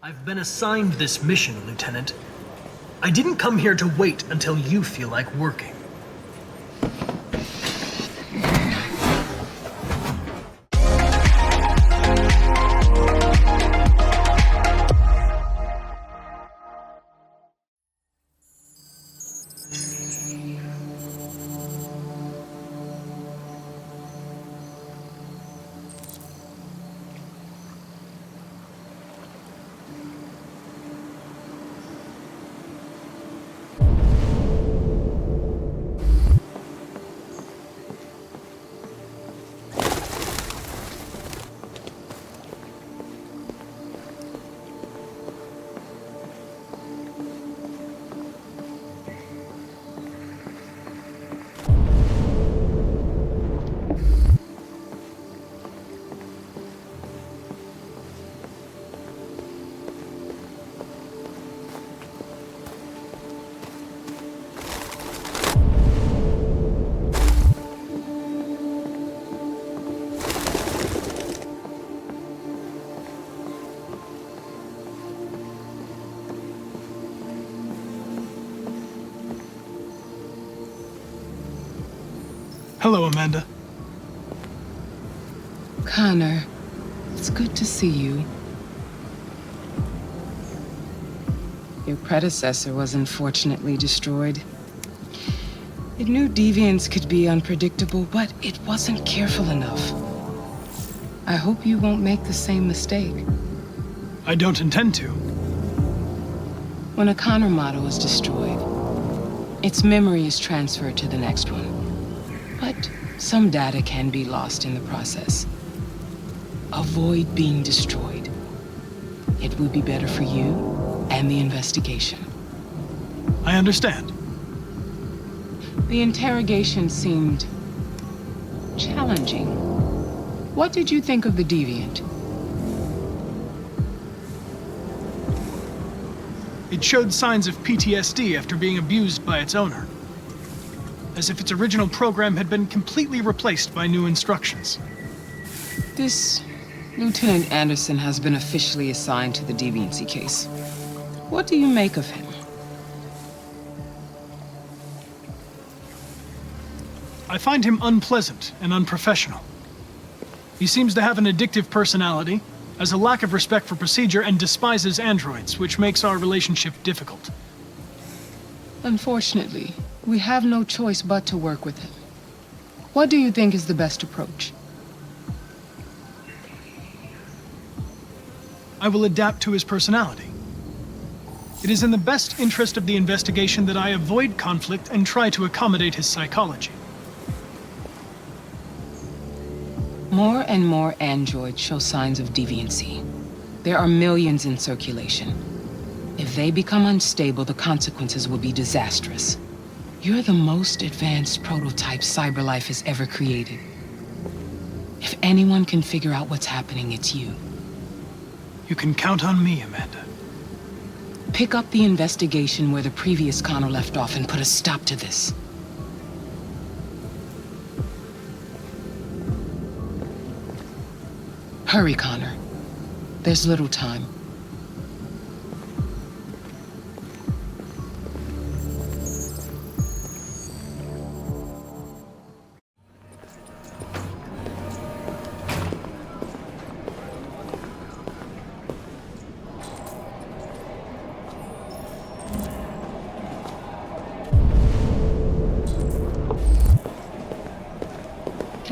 I've been assigned this mission, Lieutenant. I didn't come here to wait until you feel like working. Hello, Amanda. Connor, it's good to see you. Your predecessor was unfortunately destroyed. It knew deviants could be unpredictable, but it wasn't careful enough. I hope you won't make the same mistake. I don't intend to. When a Connor model is destroyed, its memory is transferred to the next one. But some data can be lost in the process. Avoid being destroyed. It would be better for you and the investigation. I understand. The interrogation seemed challenging. What did you think of the deviant? It showed signs of PTSD after being abused by its owner. As if its original program had been completely replaced by new instructions. This Lieutenant Anderson has been officially assigned to the deviancy case. What do you make of him? I find him unpleasant and unprofessional. He seems to have an addictive personality, has a lack of respect for procedure, and despises androids, which makes our relationship difficult. Unfortunately, we have no choice but to work with him. What do you think is the best approach? I will adapt to his personality. It is in the best interest of the investigation that I avoid conflict and try to accommodate his psychology. More and more androids show signs of deviancy. There are millions in circulation. If they become unstable, the consequences will be disastrous. You're the most advanced prototype CyberLife has ever created. If anyone can figure out what's happening, it's you. You can count on me, Amanda. Pick up the investigation where the previous Connor left off and put a stop to this. Hurry, Connor. There's little time.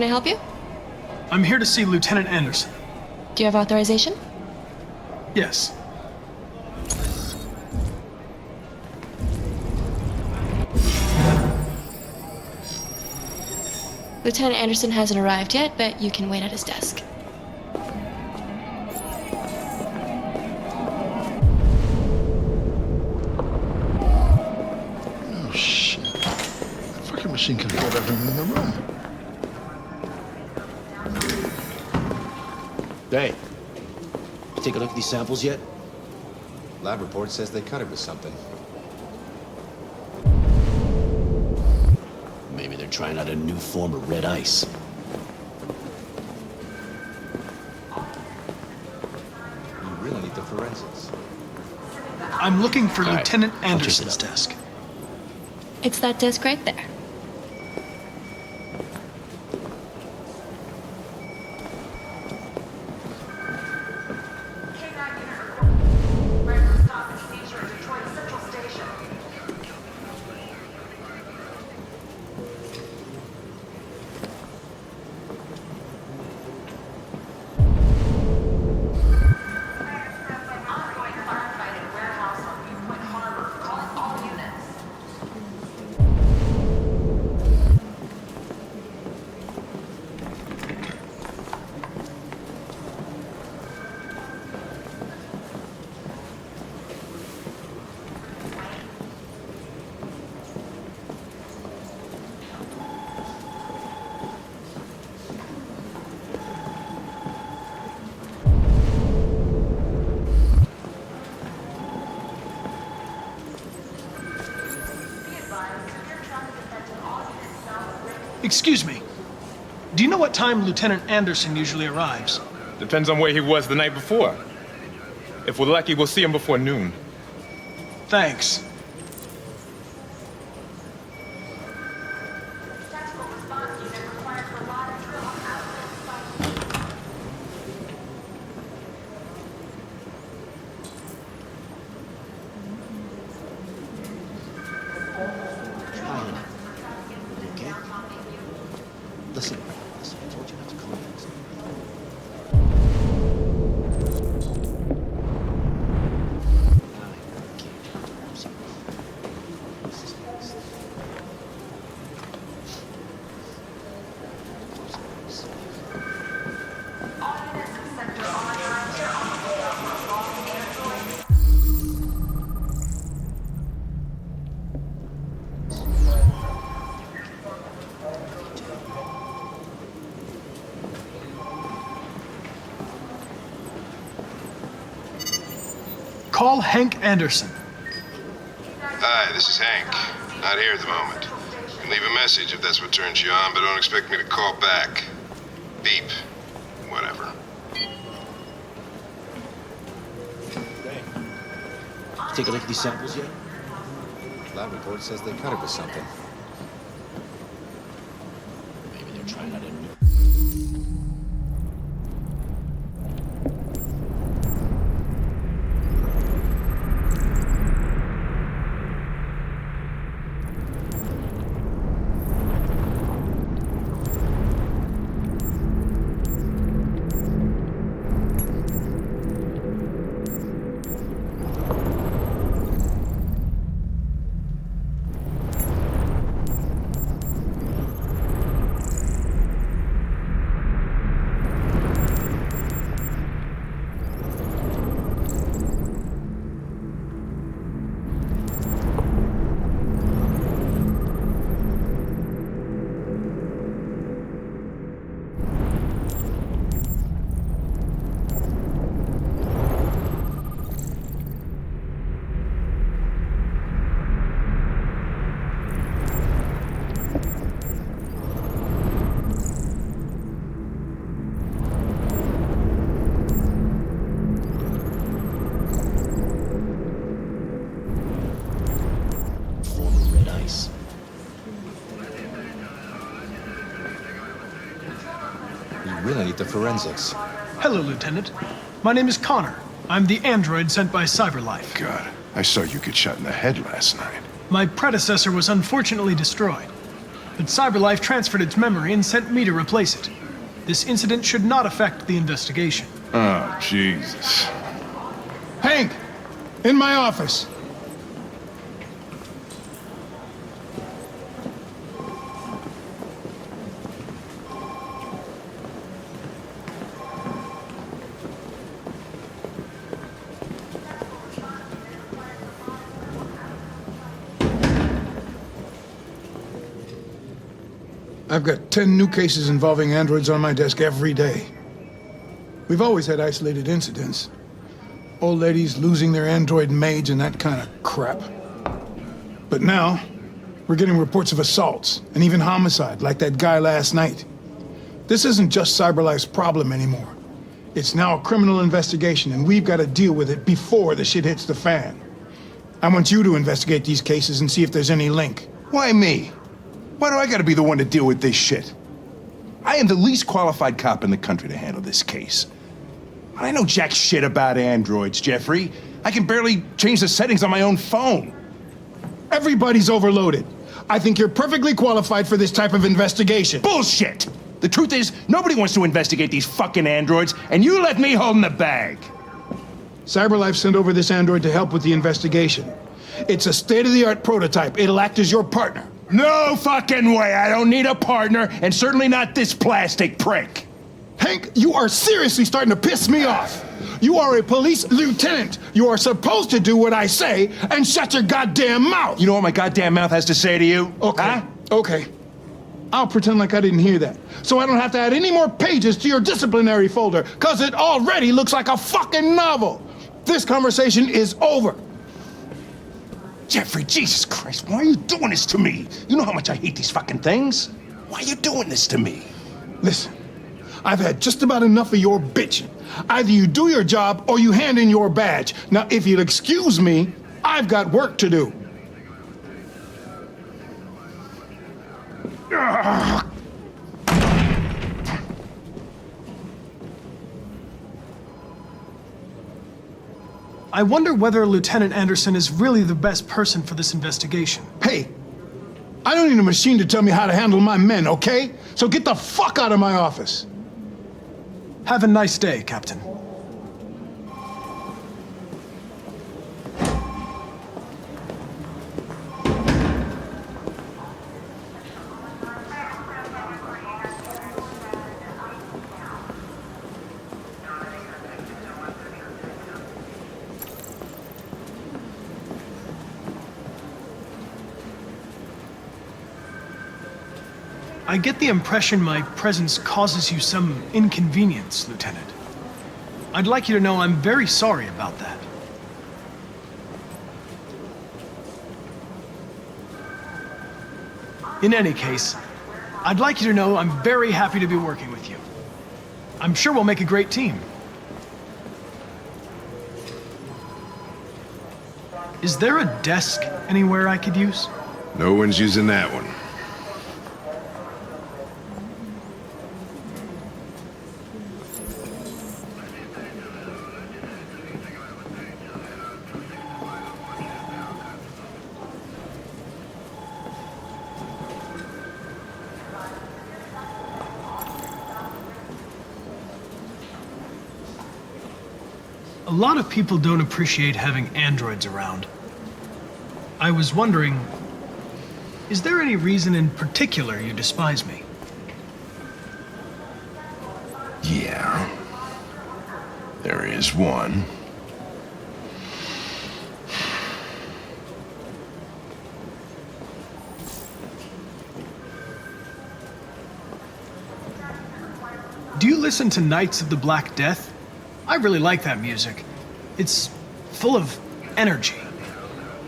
Can I help you? I'm here to see Lieutenant Anderson. Do you have authorization? Yes. Lieutenant Anderson hasn't arrived yet, but you can wait at his desk. Oh, shit. The fucking machine can hold everyone in the room. Hey, you take a look at these samples yet? Lab report says they cut it with something. Maybe they're trying out a new form of red ice. You really need the forensics. forensics. I'm looking for All right, Lieutenant I'll chase it Anderson's up. desk. It's that desk right there. Excuse me. Do you know what time Lieutenant Anderson usually arrives? Depends on where he was the night before. If we're lucky, we'll see him before noon. Thanks. Ryan, you okay? Listen, I told you not to call me. Call Hank Anderson. Hi, this is Hank. Not here at the moment. You can leave a message if that's what turns you on, but don't expect me to call back. Beep. Whatever. Take a look at these samples yet? Lab report says they cut it with something. Maybe they're trying out a new... Really need the forensics. Hello, Lieutenant. My name is Connor. I'm the android sent by CyberLife. God, I saw you get shot in the head last night. My predecessor was unfortunately destroyed, but CyberLife transferred its memory and sent me to replace it. This incident should not affect the investigation. Oh, Jesus. Hank, in my office. I've got 10 new cases involving androids on my desk every day. We've always had isolated incidents. Old ladies losing their android maids and that kind of crap. But now, we're getting reports of assaults and even homicide, like that guy last night. This isn't just CyberLife's problem anymore. It's now a criminal investigation, and we've got to deal with it before the shit hits the fan. I want you to investigate these cases and see if there's any link. Why me? Why do I gotta be the one to deal with this shit? I am the least qualified cop in the country to handle this case. I know jack shit about androids, Jeffrey. I can barely change the settings on my own phone. Everybody's overloaded. I think you're perfectly qualified for this type of investigation. Bullshit! The truth is, nobody wants to investigate these fucking androids, and you let me hold in the bag. CyberLife sent over this android to help with the investigation. It's a state-of-the-art prototype. It'll act as your partner. No fucking way! I don't need a partner, and certainly not this plastic prick. Hank, you are seriously starting to piss me off. You are a police lieutenant. You are supposed to do what I say and shut your goddamn mouth. You know what my goddamn mouth has to say to you? Okay, Huh? okay. I'll pretend like I didn't hear that, so I don't have to add any more pages to your disciplinary folder, because it already looks like a fucking novel. This conversation is over. Jeffrey, Jesus Christ, why are you doing this to me? You know how much I hate these fucking things. Why are you doing this to me? Listen, I've had just about enough of your bitching. Either you do your job or you hand in your badge. Now, if you'll excuse me, I've got work to do. I wonder whether Lieutenant Anderson is really the best person for this investigation. Hey, I don't need a machine to tell me how to handle my men, okay? So get the fuck out of my office. Have a nice day, Captain. I get the impression my presence causes you some inconvenience, Lieutenant. I'd like you to know I'm very sorry about that. In any case, I'd like you to know I'm very happy to be working with you. I'm sure we'll make a great team. Is there a desk anywhere I could use? No one's using that one. A lot of people don't appreciate having androids around. I was wondering, is there any reason in particular you despise me? Yeah. There is one. Do you listen to Knights of the Black Death? I really like that music. It's full of energy.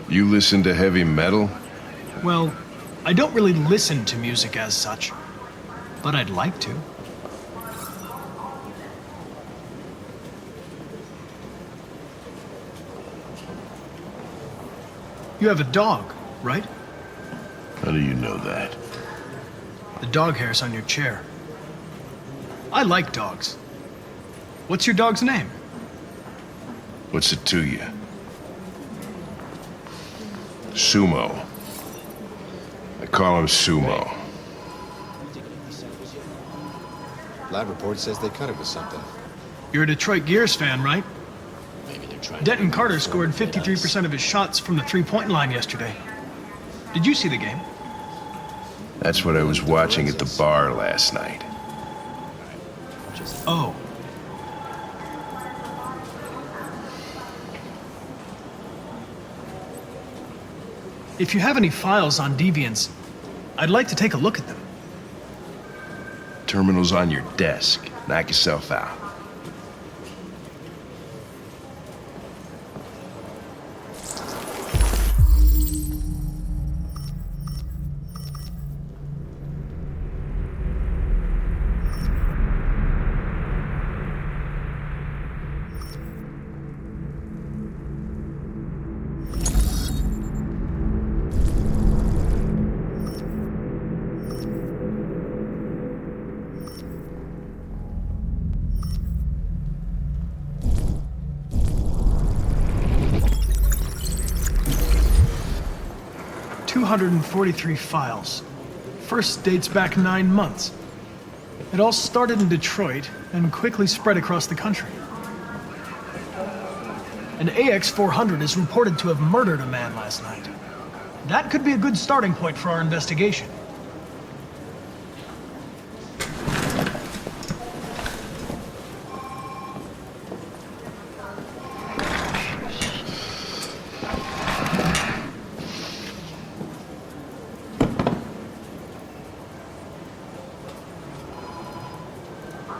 You listen to heavy metal? Well, I don't really listen to music as such, but I'd like to. You have a dog, right? How do you know that? The dog hair's on your chair. I like dogs. What's your dog's name? What's it to you? Sumo. I call him Sumo. Lab report says they cut it with something. You're a Detroit Gears fan, right? Maybe they're trying Denton to Carter scored 53% of his shots from the three-point line yesterday. Did you see the game? That's what I was watching at the bar last night. Oh. If you have any files on Deviants, I'd like to take a look at them. Terminal's on your desk. Knock yourself out. 243 files. First dates back 9 months. It all started in Detroit and quickly spread across the country. An AX-400 is reported to have murdered a man last night. That could be a good starting point for our investigation.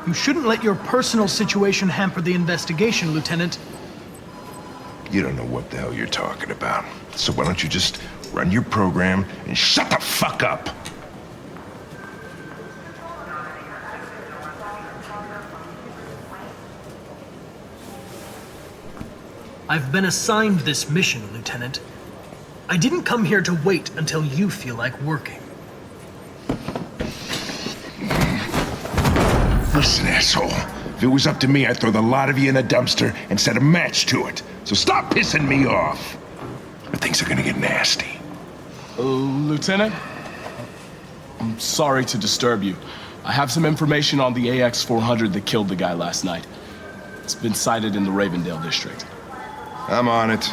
You shouldn't let your personal situation hamper the investigation, Lieutenant. You don't know what the hell you're talking about. So why don't you just run your program and shut the fuck up? I've been assigned this mission, Lieutenant. I didn't come here to wait until you feel like working. Listen, asshole. If it was up to me, I'd throw the lot of you in a dumpster and set a match to it. So stop pissing me off. Or things are gonna get nasty. Lieutenant? I'm sorry to disturb you. I have some information on the AX-400 that killed the guy last night. It's been sighted in the Ravendale district. I'm on it.